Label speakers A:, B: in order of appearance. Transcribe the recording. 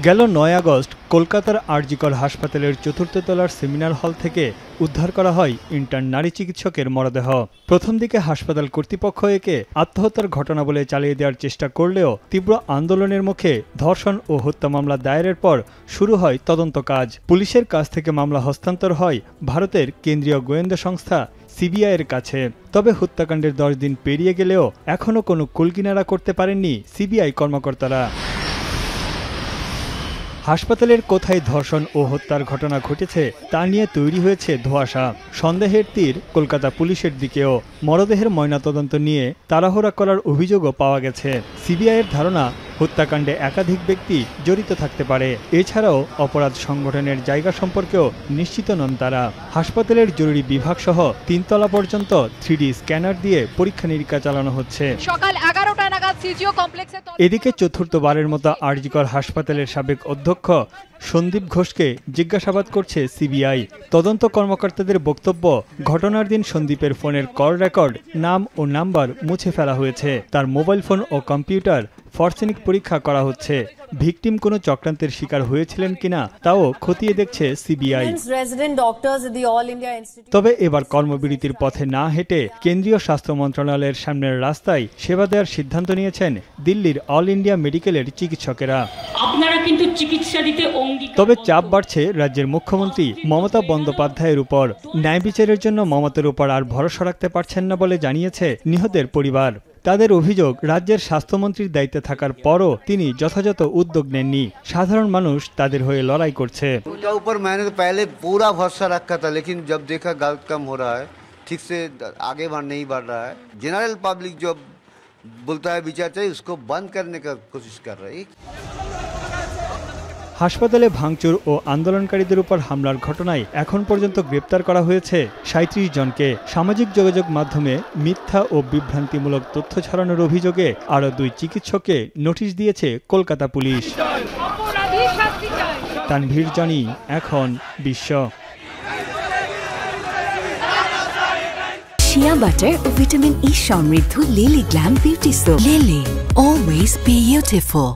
A: গেল ৯ আগস্ট কলকাতার আরজিকর হাসপাতালের চতুর্থ তলার সেমিনার হল থেকে উদ্ধার করা হয় ইন্টার্ন নারী চিকিৎসকের মরদেহ। প্রথম দিকে হাসপাতাল কর্তৃপক্ষ একে আত্মহত্যার ঘটনা বলে চালিয়ে দেওয়ার চেষ্টা করলেও তীব্র আন্দোলনের মুখে ধর্ষণ ও হত্যা মামলা দায়েরের পর শুরু হয় তদন্ত কাজ। পুলিশের কাছ থেকে মামলা হস্তান্তর হয় ভারতের কেন্দ্রীয় গোয়েন্দা সংস্থা সিবিআইয়ের কাছে। তবে হত্যাকাণ্ডের 10 দিন পেরিয়ে গেলেও এখনও কোনো কুলকিনারা করতে পারেননি সিবিআই কর্মকর্তারা। হাসপাতালের কোথায় ধর্ষণ ও হত্যার ঘটনা ঘটেছে তা নিয়ে তৈরি হয়েছে ধোঁয়াশা। সন্দেহের তীর কলকাতা পুলিশের দিকেও। মরদেহের ময়নাতদন্ত নিয়ে তাড়াহুড়া করার অভিযোগও পাওয়া গেছে। সিবিআইয়ের ধারণা হত্যাকাণ্ডে একাধিক ব্যক্তি জড়িত থাকতে পারে। এছাড়াও অপরাধ সংগঠনের জায়গা সম্পর্কেও নিশ্চিত নন তারা। হাসপাতালের জরুরি বিভাগ সহ 3 তলা পর্যন্ত 3D স্ক্যানার দিয়ে পরীক্ষা নিরীক্ষা চালানো হচ্ছে।
B: সকাল 11টা নাগাদ সিজিও কমপ্লেক্সে
A: এদিকে চতুর্থবারের মতো আরজিকর হাসপাতালের সাবেক অধ্যক্ষ সন্দীপ ঘোষকে জিজ্ঞাসাবাদ করছে সিবিআই। তদন্ত কর্মকর্তাদের বক্তব্য, ঘটনার দিন সন্দীপের ফোনের কল রেকর্ড, নাম ও নাম্বার মুছে ফেলা হয়েছে। তার মোবাইল ফোন ও কম্পিউটার ফরেনসিক পরীক্ষা করা হচ্ছে। ভিকটিম কোনো চক্রান্তের শিকার হয়েছিলেন কিনা তাও খতিয়ে দেখছে সিবিআই। তবে এবার কর্মবিরতির পথে না হেঁটে কেন্দ্রীয় স্বাস্থ্য মন্ত্রণালয়ের সামনের রাস্তায় সেবা দেওয়ার সিদ্ধান্ত নিয়েছেন দিল্লির অল ইন্ডিয়া মেডিকেলের চিকিৎসকেরা। তবে চাপ বাড়ছে রাজ্যের মুখ্যমন্ত্রী মমতা বন্দ্যোপাধ্যায়ের উপর। ন্যায় বিচারের জন্য মমতার উপর আর ভরসা রাখতে পারছেন না বলে জানিয়েছে নিহতের পরিবার। তাদের অভিযোগ, রাজ্যের স্বাস্থ্যমন্ত্রীর দায়িত্বে থাকার পরও তিনি যথাযথ উদ্যোগ নেননি। সাধারণ মানুষ তাদের হয়ে লড়াই করছে।
C: ऊपर मैंने तो पहले पूरा भरोसा रखा था, लेकिन जब देखा गलत काम हो रहा है, ठीक से आगे नहीं बढ़ रहा है, जनरल पब्लिक जो बोलता है विचार चाहिए उसको बंद करने का कोशिश कर रही।
A: হাসপাতালে ভাঙচুর ও আন্দোলনকারীদের উপর হামলার ঘটনায় এখন পর্যন্ত গ্রেপ্তার করা হয়েছে 37 জনকে। সামাজিক যোগাযোগ মাধ্যমে মিথ্যা ও বিভ্রান্তিমূলক তথ্য ছড়ানোর অভিযোগে আরও 2 চিকিৎসককে নোটিশ দিয়েছে কলকাতা পুলিশ। তানভীর জনি, এখন বিশ্ব।
D: শিয়া বাটার ও ভিটামিন ই সমৃদ্ধ lily glam beauty soap. Lily, always beautiful.